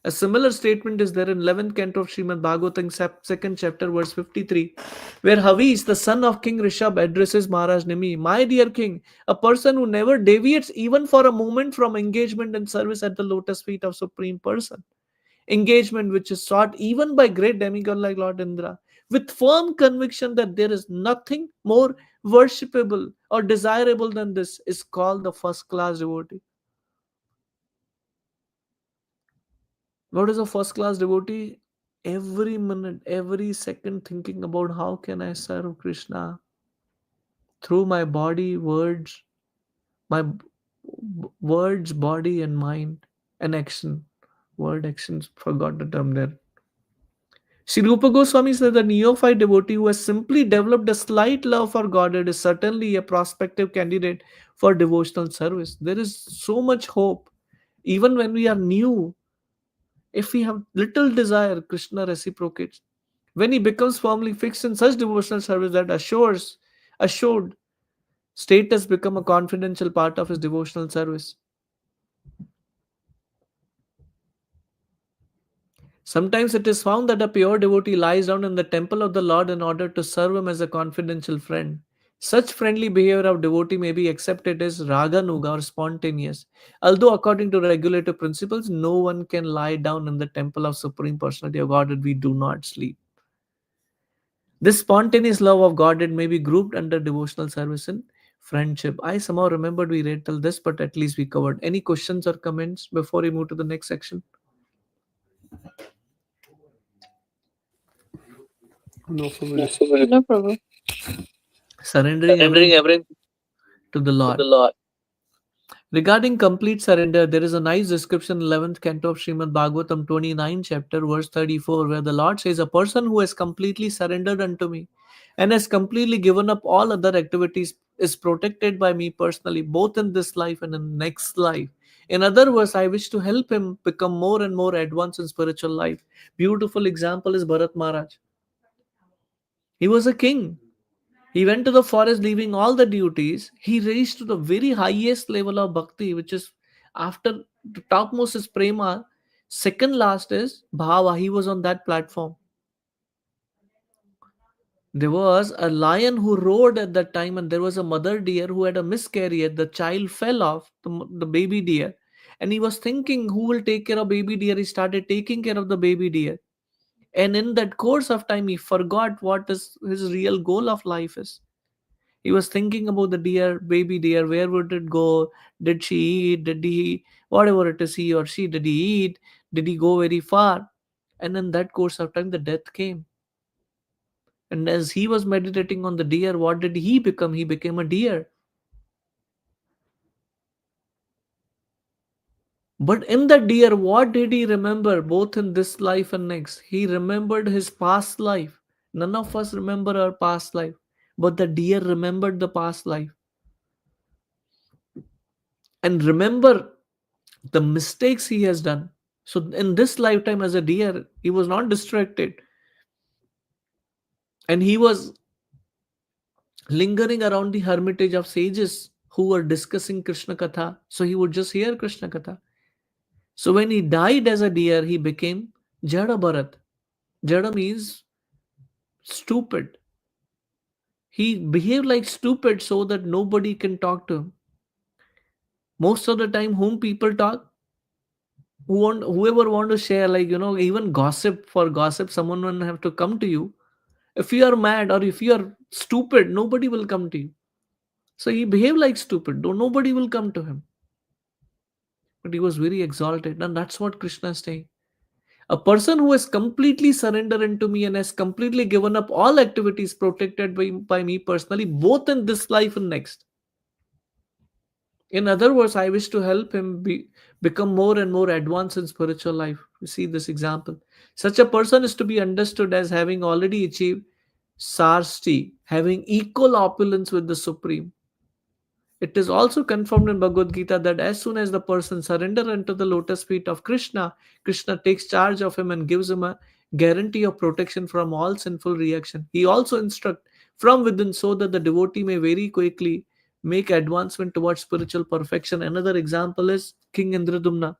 A similar statement is there in 11th canto of Srimad Bhagavatam, 2nd chapter, verse 53, where Havish, the son of King Rishabh, addresses Maharaj Nimi, my dear king, a person who never deviates even for a moment from engagement and service at the lotus feet of Supreme Person. Engagement which is sought even by great demigod like Lord Indra, with firm conviction that there is nothing more worshipable or desirable than this, is called the first class devotee. What is a first class devotee? Every minute, every second thinking about how can I serve Krishna through my body, words, words, body, and mind, and action. Word actions, forgot the term there. Sri Rupa Goswami said the neophyte devotee who has simply developed a slight love for Godhead is certainly a prospective candidate for devotional service. There is so much hope. Even when we are new, if we have little desire, Krishna reciprocates. When he becomes firmly fixed in such devotional service that assured status become a confidential part of his devotional service. Sometimes it is found that a pure devotee lies down in the temple of the Lord in order to serve him as a confidential friend. Such friendly behavior of devotee may be accepted as raganuga or spontaneous. Although, according to regulative principles, no one can lie down in the temple of Supreme Personality of Godhead. We do not sleep. This spontaneous love of Godhead may be grouped under devotional service and friendship. I somehow remembered we read till this, but at least we covered. Any questions or comments before we move to the next section? No, Prabhuji. No problem. Surrendering everything to the Lord. Regarding complete surrender, there is a nice description in 11th canto of Srimad Bhagavatam 29 chapter verse 34 where the Lord says, a person who has completely surrendered unto me and has completely given up all other activities is protected by me personally, both in this life and in next life. In other words, I wish to help him become more and more advanced in spiritual life. Beautiful example is Bharat Maharaj. He was a king. He went to the forest leaving all the duties. He reached to the very highest level of bhakti, which is after the topmost is prema. Second last is bhava. He was on that platform. There was a lion who roared at that time, and there was a mother deer who had a miscarriage. The child fell off, the baby deer. And he was thinking, who will take care of baby deer? He started taking care of the baby deer. And in that course of time, he forgot what is his real goal of life is. He was thinking about the deer, baby deer, where would it go? Did she eat? Did he, whatever it is, he or she, did he eat? Did he go very far? And in that course of time, the death came. And as he was meditating on the deer, what did he become? He became a deer. But in the deer, what did he remember both in this life and next? He remembered his past life. None of us remember our past life, but the deer remembered the past life. And remember the mistakes he has done. So, in this lifetime, as a deer, he was not distracted and he was lingering around the hermitage of sages who were discussing Krishna Katha. So, he would just hear Krishna Katha. So, when he died as a deer, he became Jada Bharat. Jada means stupid. He behaved like stupid so that nobody can talk to him. Most of the time, whom people talk? Whoever want to share, like, even gossip, for gossip someone will have to come to you. If you are mad or if you are stupid, nobody will come to you. So he behaved like stupid, though nobody will come to him. But he was very exalted, and that's what Krishna is saying. A person who has completely surrendered into me and has completely given up all activities protected by me personally, both in this life and next. In other words, I wish to help him become more and more advanced in spiritual life. You see this example. Such a person is to be understood as having already achieved sarsti, having equal opulence with the Supreme. It is also confirmed in Bhagavad Gita that as soon as the person surrenders unto the lotus feet of Krishna, Krishna takes charge of him and gives him a guarantee of protection from all sinful reaction. He also instructs from within so that the devotee may very quickly make advancement towards spiritual perfection. Another example is King Indradumna,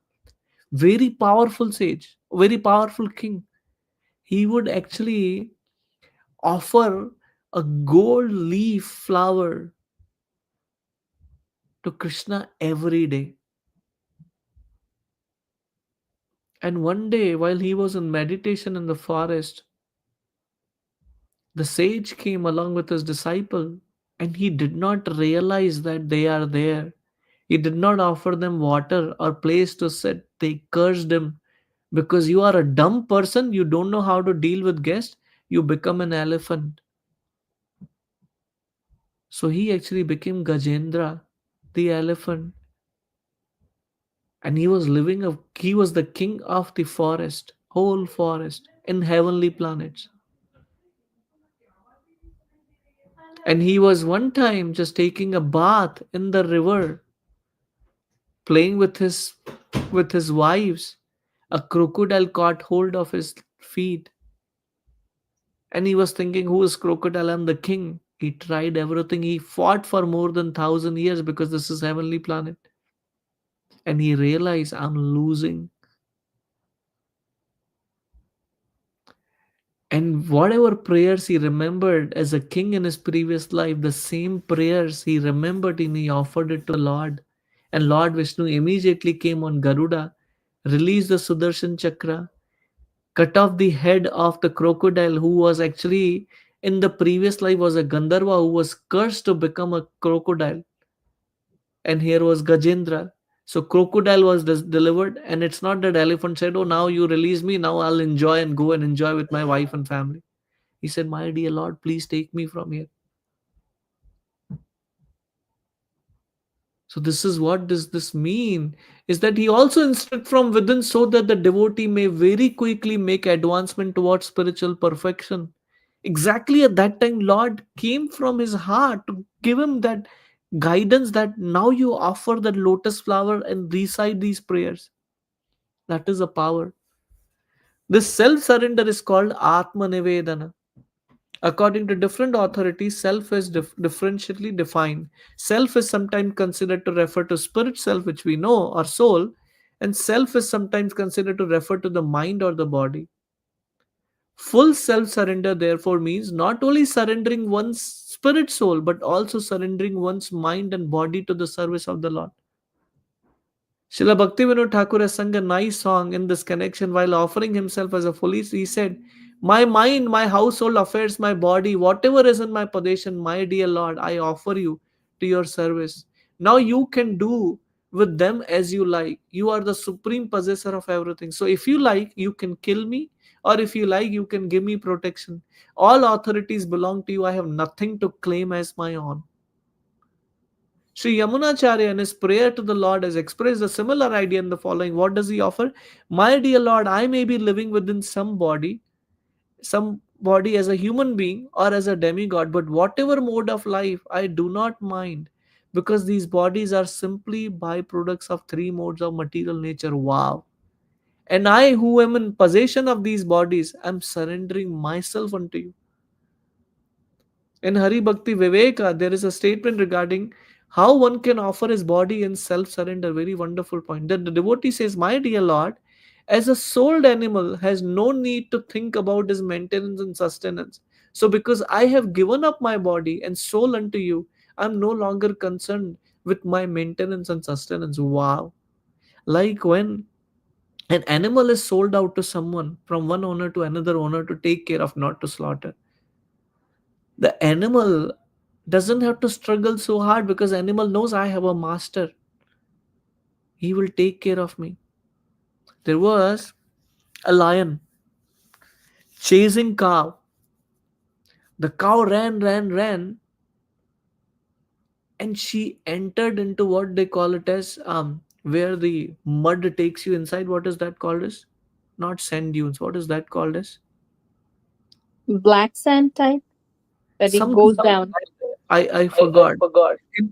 very powerful sage, very powerful king. He would actually offer a gold leaf flower to Krishna every day. And one day, while he was in meditation in the forest, the sage came along with his disciple, and he did not realize that they are there. He did not offer them water or place to sit. They cursed him because you are a dumb person, you don't know how to deal with guests, you become an elephant. So he actually became Gajendra, the elephant, and he was the king of the forest, whole forest in heavenly planets. And he was one time just taking a bath in the river, playing with his wives. A crocodile caught hold of his feet, and he was thinking, who is crocodile? I'm the king. He tried everything. He fought for more than 1,000 years because this is heavenly planet. And he realized, I'm losing. And whatever prayers he remembered as a king in his previous life, the same prayers he remembered and he offered it to the Lord. And Lord Vishnu immediately came on Garuda, released the Sudarshan Chakra, cut off the head of the crocodile who was actually in the previous life was a Gandharva who was cursed to become a crocodile. And here was Gajendra. So crocodile was delivered, and it's not that elephant said, "Oh, now you release me, now I'll enjoy and go and enjoy with my wife and family." He said, "My dear Lord, please take me from here." So this is what does this mean? Is that he also instruct from within so that the devotee may very quickly make advancement towards spiritual perfection. Exactly at that time, Lord came from his heart to give him that guidance that now you offer that lotus flower and recite these prayers. That is a power. This self-surrender is called Atma Nivedana. According to different authorities, self is differentially defined. Self is sometimes considered to refer to spirit self, which we know, or soul, and self is sometimes considered to refer to the mind or the body. Full self surrender, therefore, means not only surrendering one's spirit soul, but also surrendering one's mind and body to the service of the Lord. Srila Bhaktivinoda Thakur has sung a nice song in this connection while offering himself as a police. He said, my mind, my household affairs, my body, whatever is in my possession, my dear Lord, I offer you to your service. Now you can do with them as you like. You are the supreme possessor of everything. So if you like, you can kill me, or if you like, you can give me protection. All authorities belong to you. I have nothing to claim as my own. Sri Yamunacharya in his prayer to the Lord has expressed a similar idea in the following. What does he offer? My dear Lord, I may be living within some body as a human being or as a demigod, but whatever mode of life, I do not mind because these bodies are simply byproducts of three modes of material nature. Wow. And I, who am in possession of these bodies, am surrendering myself unto you. In Hari Bhakti Viveka, there is a statement regarding how one can offer his body in self surrender. Very wonderful point. Then the devotee says, my dear Lord, as a souled animal has no need to think about his maintenance and sustenance. So, because I have given up my body and soul unto you, I am no longer concerned with my maintenance and sustenance. Wow. Like when An animal is sold out to someone from one owner to another owner to take care of, not to slaughter. The animal doesn't have to struggle so hard because animal knows I have a master. He will take care of me. There was a lion chasing cow. The cow ran, and she entered into what they call it as where the mud takes you inside. What is that called as? Not sand dunes. What is that called as? Black sand type that it Something. goes down. I forgot.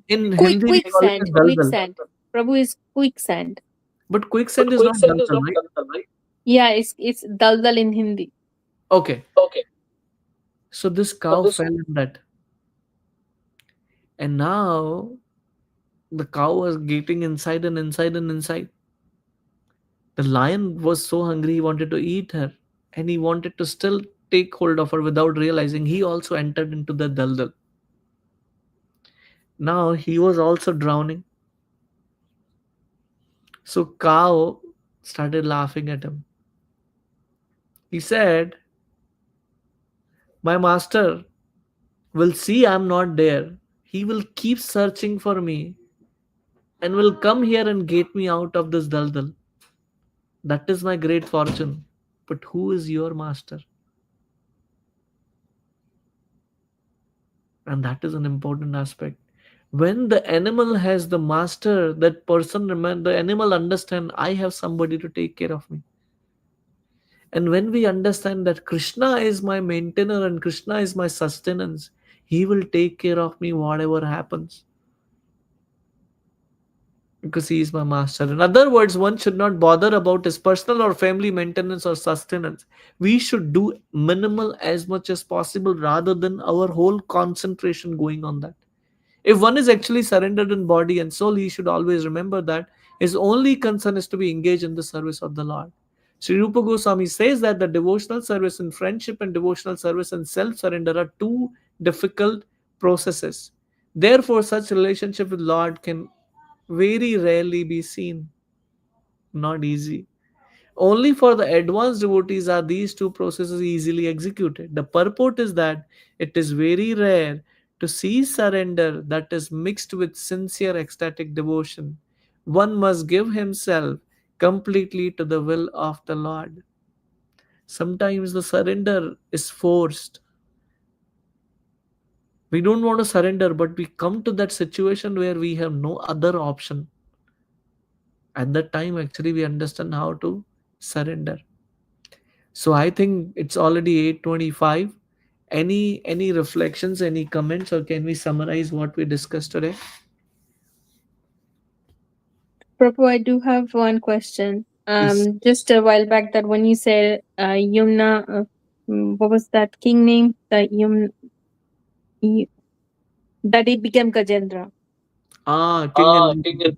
In Hindi we call it as daldal. Quicksand. Prabhu is quicksand. But quicksand is not daldal, right? Yeah, it's daldal in Hindi. Okay. So this cow fell in that, and now the cow was getting inside and inside and inside. The lion was so hungry he wanted to eat her, and he wanted to still take hold of her without realizing he also entered into the daldal. Now he was also drowning. So cow started laughing at him. He said, "My master will see I'm not there. He will keep searching for me and will come here and get me out of this daldal. That is my great fortune. But who is your master?" And that is an important aspect. When the animal has the master, that person the animal understand I have somebody to take care of me. And when we understand that Krishna is my maintainer and Krishna is my sustenance, he will take care of me whatever happens, because he is my master. In other words, one should not bother about his personal or family maintenance or sustenance. We should do minimal as much as possible rather than our whole concentration going on that. If one is actually surrendered in body and soul, he should always remember that his only concern is to be engaged in the service of the Lord. Sri Rupa Goswami says that the devotional service in friendship and devotional service in self surrender are two difficult processes. Therefore, such relationship with Lord can very rarely be seen. Not easy. Only for the advanced devotees are these two processes easily executed. The purport is that it is very rare to see surrender that is mixed with sincere ecstatic devotion. One must give himself completely to the will of the Lord. Sometimes the surrender is forced. We don't want to surrender, but we come to that situation where we have no other option. At that time, actually, we understand how to surrender. So I think it's already 8:25. Any reflections, any comments, or can we summarize what we discussed today? Prabhu, I do have one question. Please. Just a while back, that when you said Yumna, what was that king name? The Y- that he became Gajendra. Ah, King and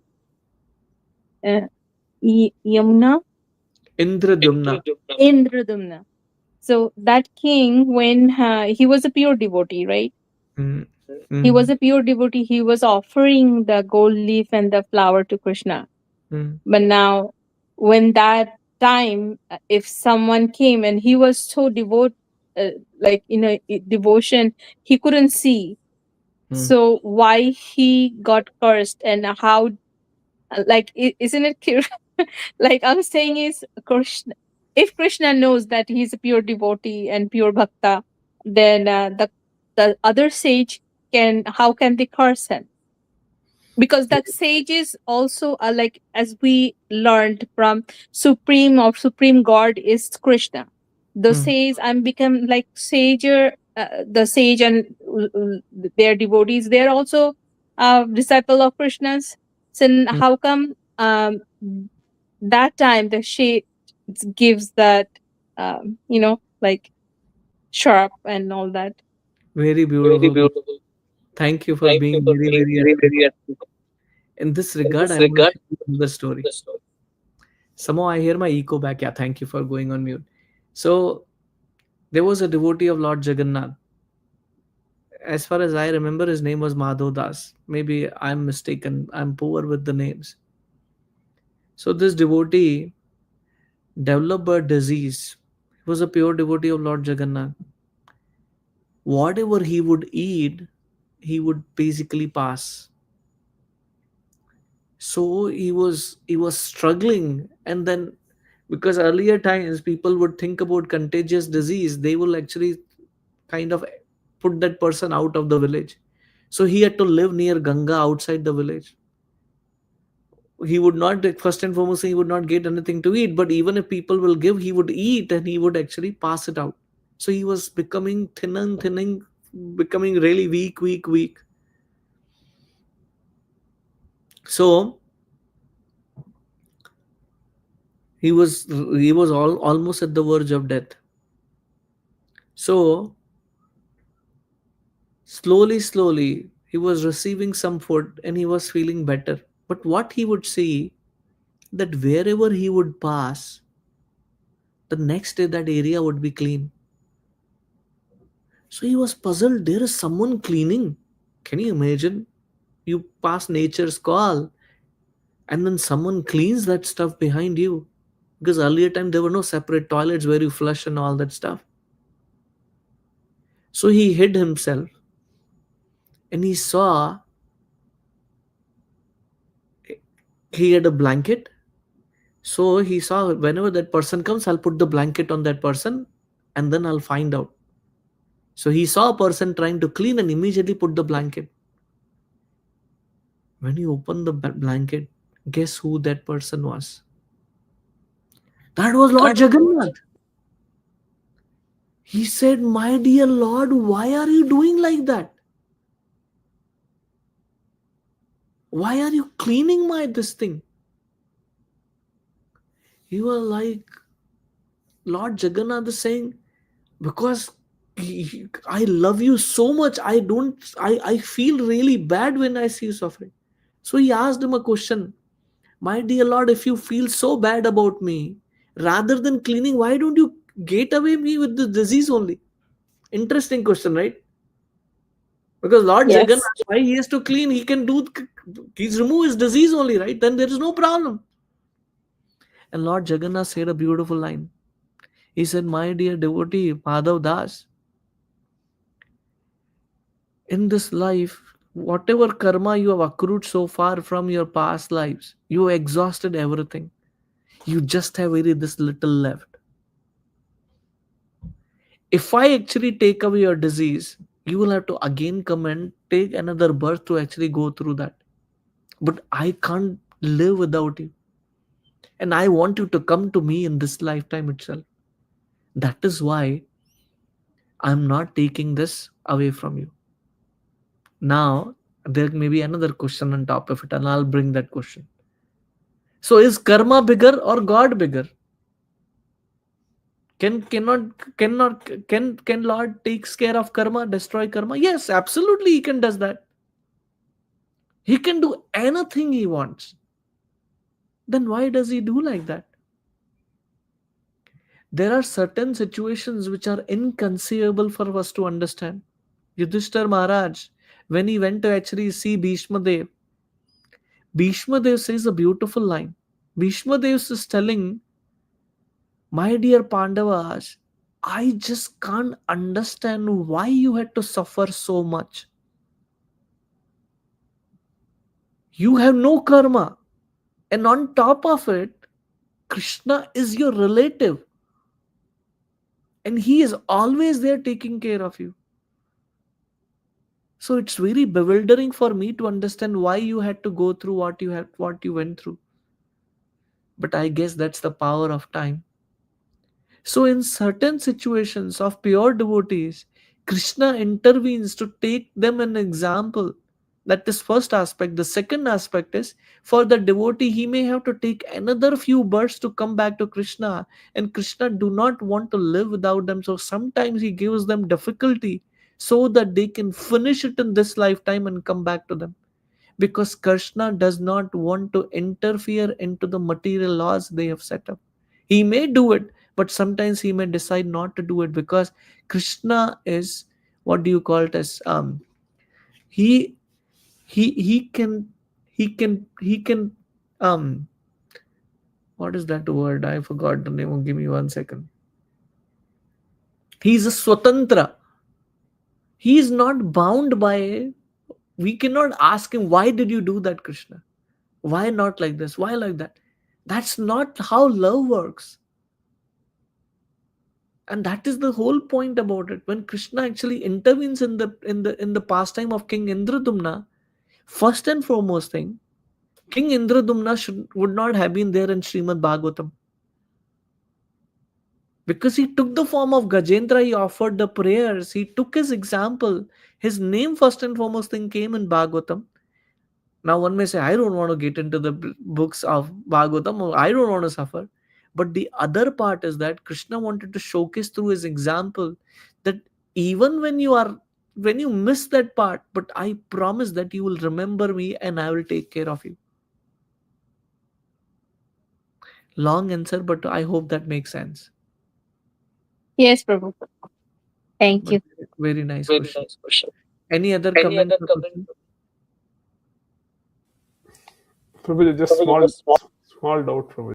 Uh, Yamuna, Indradumna. Indradumna. So that king, when he was a pure devotee, right? Mm, He was mm, a pure devotee. He was offering the gold leaf and the flower to Krishna. mm, But now, when that time, if someone came and he was so like devotion, he couldn't see. mm, So why he got cursed, and how? Like, isn't it clear? Like I'm saying is, Krishna. If Krishna knows that he's a pure devotee and pure bhakta, then the other sage can, how can they curse him? Because that sage is also like, as we learned from supreme god is Krishna. The mm, sage I'm become like sager, the sage and their devotees, they're also disciple of Krishna's. So mm. how come that time the shade gives that like sharp and all that. Very beautiful. Thank you for being very, very attentive. In this regard, I want to share another story. Somehow I hear my echo back. Yeah, thank you for going on mute. So there was a devotee of Lord Jagannath. As far as I remember, his name was Madhav Das. Maybe I'm mistaken. I'm poor with the names. So this devotee developed a disease. He was a pure devotee of Lord Jagannath. Whatever he would eat, he would basically pass. So he was struggling, and then because earlier times people would think about contagious disease, they will actually kind of put that person out of the village. So he had to live near Ganga outside the village. He would not, first and foremost, he would not get anything to eat, but even if people will give, he would eat and he would actually pass it out. So he was becoming thinning, becoming really weak. So he was almost at the verge of death. So slowly he was receiving some food and he was feeling better. But what he would see, that wherever he would pass, the next day that area would be clean. So he was puzzled. There is someone cleaning. Can you imagine? You pass nature's call and then someone cleans that stuff behind you. Because earlier time there were no separate toilets where you flush and all that stuff. So he hid himself and he saw he had a blanket. So he saw whenever that person comes, I'll put the blanket on that person and then I'll find out. So he saw a person trying to clean and immediately put the blanket. When he opened the blanket, guess who that person was? That was Lord Jagannath. He said, my dear Lord, why are you doing like that? Why are you cleaning my this thing? He was like, Lord Jagannath is saying, because I love you so much. I feel really bad when I see you suffering. So he asked him a question. My dear Lord, if you feel so bad about me, rather than cleaning, why don't you get away me with the disease only? Interesting question, right? Because Lord Yes. Jagannath, why he has to clean? He can do, he's remove his disease only, right? Then there is no problem. And Lord Jagannath said a beautiful line. He said, my dear devotee, Madhav Das, in this life, whatever karma you have accrued so far from your past lives, you exhausted everything. You just have very this little left. If I actually take away your disease, you will have to again come and take another birth to actually go through that. But I can't live without you. And I want you to come to me in this lifetime itself. That is why I'm not taking this away from you. Now, there may be another question on top of it, and I'll bring that question. So, is karma bigger or God bigger? Can Lord takes care of karma, destroy karma? Yes, absolutely, he can does that. He can do anything he wants. Then why does he do like that? There are certain situations which are inconceivable for us to understand. Yudhishthir Maharaj, when he went to actually see Bhishma Dev, Bhishma Dev says a beautiful line. Bhishma Dev is telling, my dear Pandavas, I just can't understand why you had to suffer so much. You have no karma. And on top of it, Krishna is your relative. And he is always there taking care of you. So it's very bewildering for me to understand why you had to go through what you went through. But I guess that's the power of time. So in certain situations of pure devotees, Krishna intervenes to take them an example. That is first aspect. The second aspect is, for the devotee, he may have to take another few births to come back to Krishna, and Krishna do not want to live without them. So sometimes he gives them difficulty so that they can finish it in this lifetime and come back to them, because Krishna does not want to interfere into the material laws they have set up. He may do it, but sometimes he may decide not to do it, because Krishna is, what do you call it as, he he he can he can um What is that word? I forgot the name. Give me 1 second. He's a swatantra. He is not bound by. We cannot ask him, why did you do that, Krishna? Why not like this? Why like that? That's not how love works. And that is the whole point about it. When Krishna actually intervenes in the pastime of King Indradumna, first and foremost thing, King Indradumna would not have been there in Srimad Bhagavatam, because he took the form of Gajendra. He offered the prayers. He took his example. His name first and foremost thing came in Bhagavatam. Now one may say, I don't want to get into the books of Bhagavatam, or I don't want to suffer. But the other part is that Krishna wanted to showcase through his example that even when you miss that part, but I promise that you will remember me and I will take care of you. Long answer, but I hope that makes sense. Yes, Prabhu. Thank But you. very nice question. Any other comment or question? Prabhuji, just small doubt, Prabhuji.